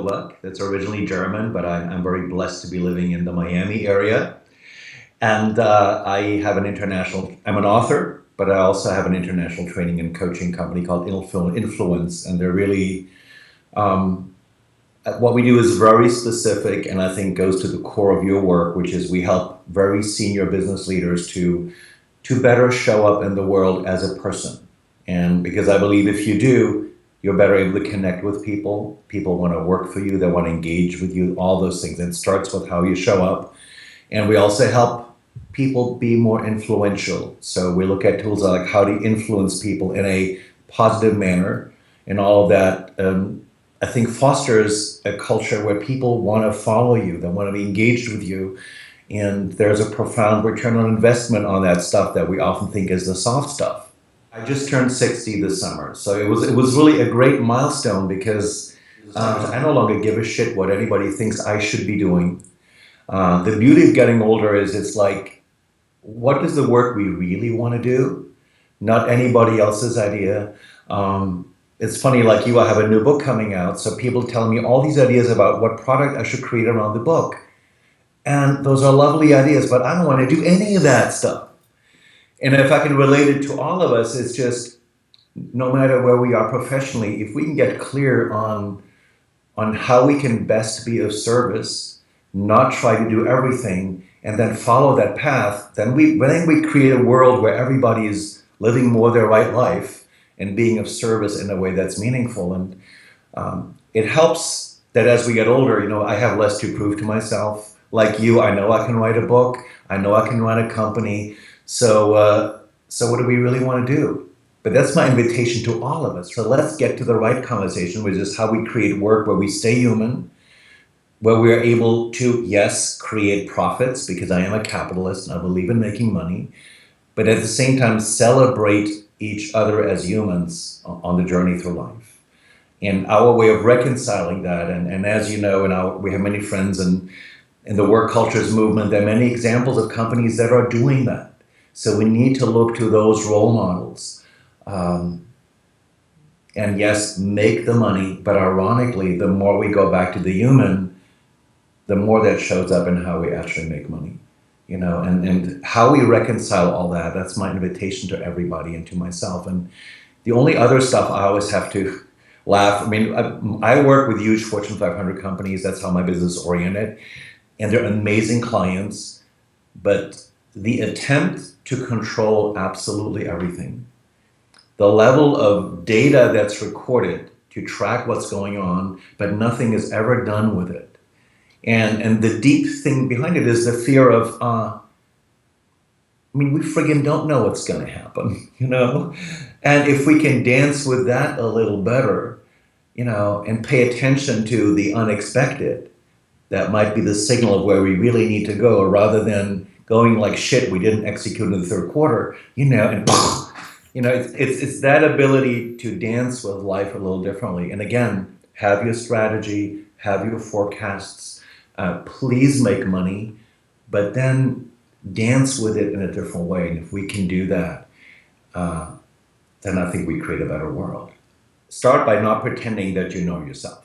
Nowak. That's originally German, but I'm very blessed to be living in the Miami area. And I have I'm an author, but I also have an international training and coaching company called Influence. And they're really, what we do is very specific and I think goes to the core of your work, which is we help very senior business leaders to better show up in the world as a person. And because I believe if you do, you're better able to connect with people. People want to work for you, they want to engage with you, all those things. It starts with how you show up. And we also help people be more influential. So we look at tools like how to influence people in a positive manner, and all of that. I think fosters a culture where people want to follow you, they want to be engaged with you, and there's a profound return on investment on that stuff that we often think is the soft stuff. I just turned 60 this summer, so it was really a great milestone because I no longer give a shit what anybody thinks I should be doing. The beauty of getting older is it's like, what is the work we really want to do? Not anybody else's idea. It's funny, like you, I have a new book coming out, so people telling me all these ideas about what product I should create around the book. And those are lovely ideas, but I don't want to do any of that stuff. And if I can relate it to all of us, it's just no matter where we are professionally, if we can get clear on how we can best be of service, not try to do everything, and then follow that path, then we create a world where everybody is living more their right life and being of service in a way that's meaningful. And it helps that as we get older, I have less to prove to myself. Like you, I know I can write a book. I know I can run a company. So what do we really want to do? But that's my invitation to all of us. So let's get to the right conversation, which is how we create work where we stay human, where we are able to, yes, create profits, because I am a capitalist and I believe in making money, but at the same time celebrate each other as humans on the journey through life. And our way of reconciling that, and as you know, we have many friends in the work cultures movement, there are many examples of companies that are doing that. So we need to look to those role models. And yes, make the money, but ironically, the more we go back to the human, the more that shows up in how we actually make money, and how we reconcile all that. That's my invitation to everybody and to myself. And the only other stuff I always have to laugh. I mean, I work with huge Fortune 500 companies. That's how my business is oriented. And they're amazing clients, but the attempt to control absolutely everything, the level of data that's recorded to track what's going on, but nothing is ever done with it. And the deep thing behind it is the fear of, we friggin' don't know what's going to happen, And if we can dance with that a little better, and pay attention to the unexpected, that might be the signal of where we really need to go, rather than going like shit, we didn't execute in the third quarter, and it's that ability to dance with life a little differently. And again, have your strategy, have your forecasts, please make money, but then dance with it in a different way. And if we can do that, then I think we create a better world. Start by not pretending that you know yourself,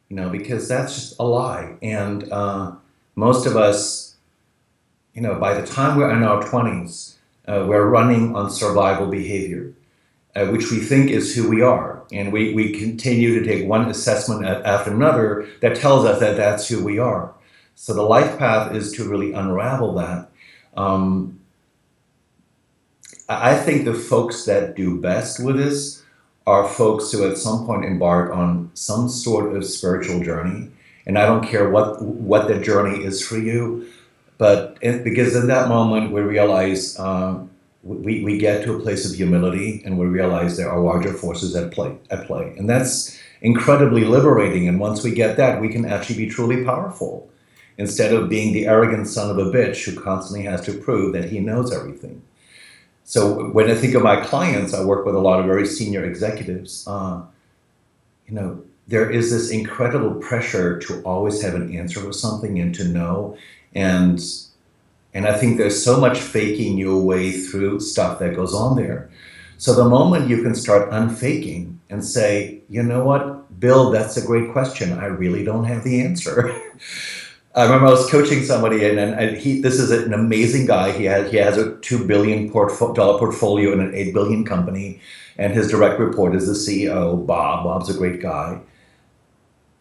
because that's just a lie. And most of us, by the time we're in our 20s, we're running on survival behavior, which we think is who we are. And we continue to take one assessment after another that tells us that that's who we are. So the life path is to really unravel that. I think the folks that do best with this are folks who at some point embark on some sort of spiritual journey. And I don't care what the journey is for you, but because in that moment we realize we get to a place of humility, and we realize there are larger forces at play. And that's incredibly liberating. And once we get that, we can actually be truly powerful, instead of being the arrogant son of a bitch who constantly has to prove that he knows everything. So when I think of my clients, I work with a lot of very senior executives. There is this incredible pressure to always have an answer for something and to know. And I think there's so much faking your way through stuff that goes on there. So the moment you can start unfaking and say, you know what, Bill, that's a great question. I really don't have the answer. I remember I was coaching somebody, and he this is an amazing guy. He has a $2 billion portfolio in an 8 billion company, and his direct report is the CEO, Bob. Bob's a great guy.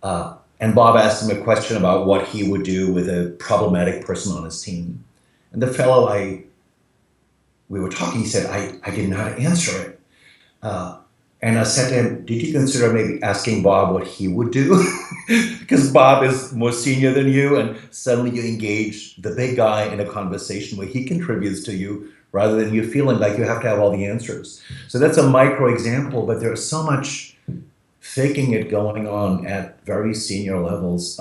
And Bob asked him a question about what he would do with a problematic person on his team. And the fellow we were talking, he said, I didn't know how to answer it. Uh, and I said to him, did you consider maybe asking Bob what he would do? Because Bob is more senior than you, and suddenly you engage the big guy in a conversation where he contributes to you rather than you feeling like you have to have all the answers. So that's a micro example, but there's so much faking it going on at very senior levels,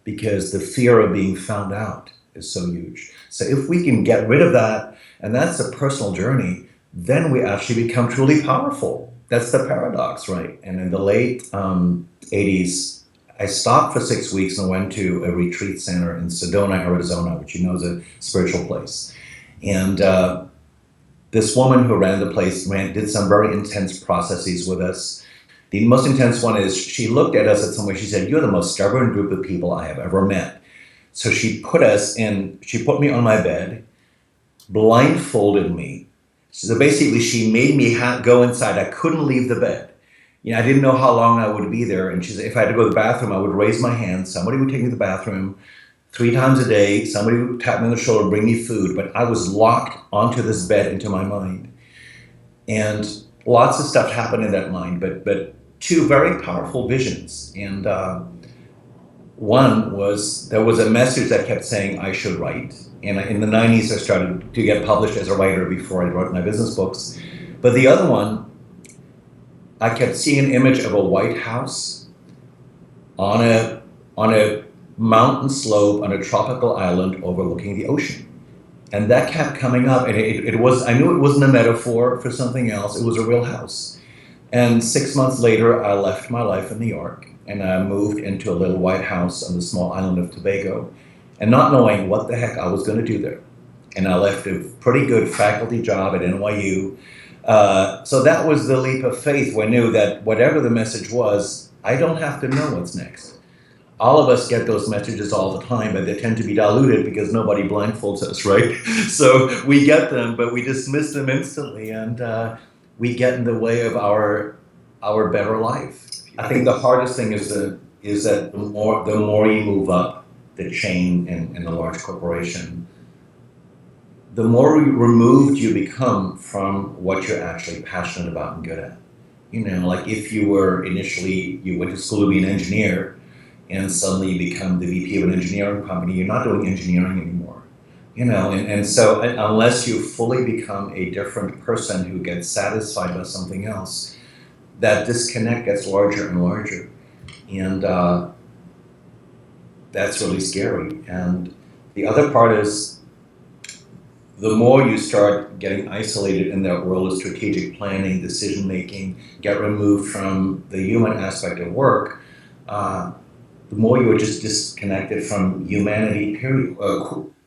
because the fear of being found out is so huge. So if we can get rid of that, and that's a personal journey, then we actually become truly powerful. That's the paradox, right? And in the late 80s, I stopped for 6 weeks and went to a retreat center in Sedona, Arizona, which you know is a spiritual place. And this woman who ran the place did some very intense processes with us. The most intense one is she looked at us at some way. She said, "You're the most stubborn group of people I have ever met." So she put me on my bed, blindfolded me. So basically, she made me go inside. I couldn't leave the bed. I didn't know how long I would be there. And she said, if I had to go to the bathroom, I would raise my hand. Somebody would take me to the bathroom 3 times a day. Somebody would tap me on the shoulder, bring me food. But I was locked onto this bed into my mind. And lots of stuff happened in that mind, but two very powerful visions. And one was, there was a message that kept saying I should write. And in the 90s, I started to get published as a writer before I wrote my business books. But the other one, I kept seeing an image of a White House on a mountain slope on a tropical island overlooking the ocean. And that kept coming up, and I knew it wasn't a metaphor for something else. It was a real house. And 6 months later, I left my life in New York, and I moved into a little white house on the small island of Tobago, and not knowing what the heck I was going to do there. And I left a pretty good faculty job at NYU. So that was the leap of faith, where I knew that whatever the message was, I don't have to know what's next. All of us get those messages all the time, but they tend to be diluted because nobody blindfolds us, right? So we get them, but we dismiss them instantly, and we get in the way of our better life. I think the hardest thing is that the more you move up the chain in a large corporation, the more removed you become from what you're actually passionate about and good at. Like if you went to school to be an engineer, and suddenly you become the VP of an engineering company, you're not doing engineering anymore. And so unless you fully become a different person who gets satisfied by something else, that disconnect gets larger and larger. And that's really scary. And the other part is, the more you start getting isolated in that world of strategic planning, decision making, get removed from the human aspect of work, the more you're just disconnected from humanity, period.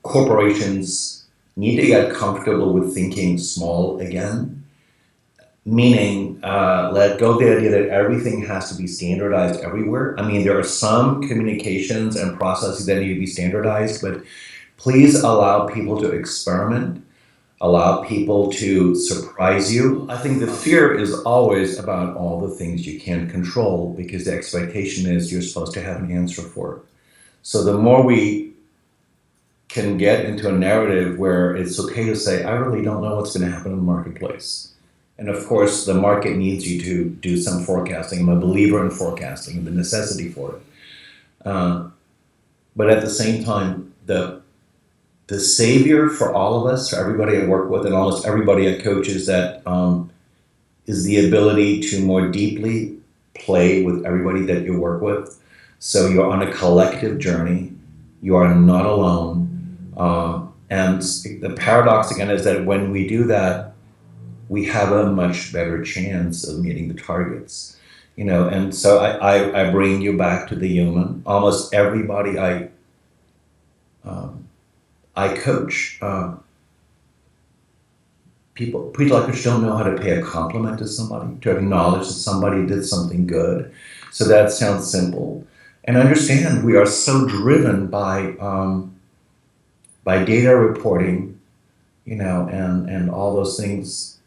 Corporations need to get comfortable with thinking small again, meaning let go of the idea that everything has to be standardized everywhere. I mean, there are some communications and processes that need to be standardized, but please allow people to experiment. Allow people to surprise you. I think the fear is always about all the things you can't control, because the expectation is you're supposed to have an answer for it. So the more we can get into a narrative where it's okay to say, I really don't know what's going to happen in the marketplace. And of course, the market needs you to do some forecasting. I'm a believer in forecasting and the necessity for it. But at the same time, the savior for all of us, for everybody I work with, and almost everybody I coach, is the ability to more deeply play with everybody that you work with. So you're on a collective journey. You are not alone. And the paradox again is that when we do that, we have a much better chance of meeting the targets. And so I bring you back to the human. Almost everybody I coach, people like us don't know how to pay a compliment to somebody, to acknowledge that somebody did something good. So that sounds simple. And understand we are so driven by data reporting, and all those things.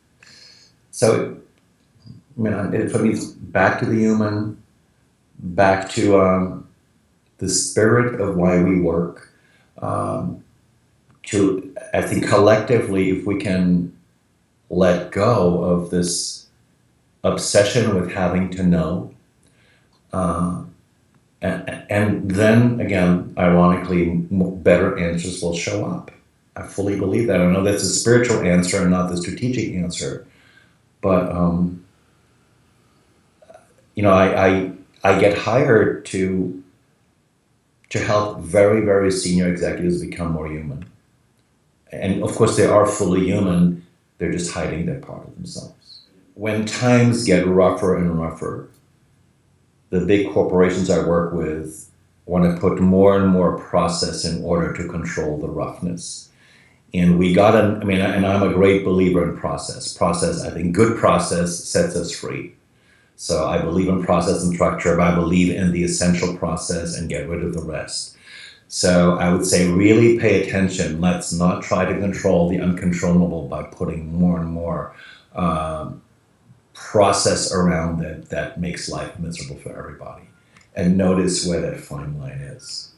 So, for me, it's back to the human, back to the spirit of why we work. Um, I think collectively, if we can let go of this obsession with having to know, uh, and then again, ironically, better answers will show up. I fully believe that. I know that's a spiritual answer and not the strategic answer, but I get hired to help very, very senior executives become more human. And of course, they are fully human. They're just hiding that part of themselves. When times get rougher and rougher, the big corporations I work with want to put more and more process in order to control the roughness. And and I'm a great believer in process. Process, I think good process sets us free. So I believe in process and structure, but I believe in the essential process and get rid of the rest. So I would say really pay attention. Let's not try to control the uncontrollable by putting more and more um, process around it that makes life miserable for everybody. And notice where that fine line is.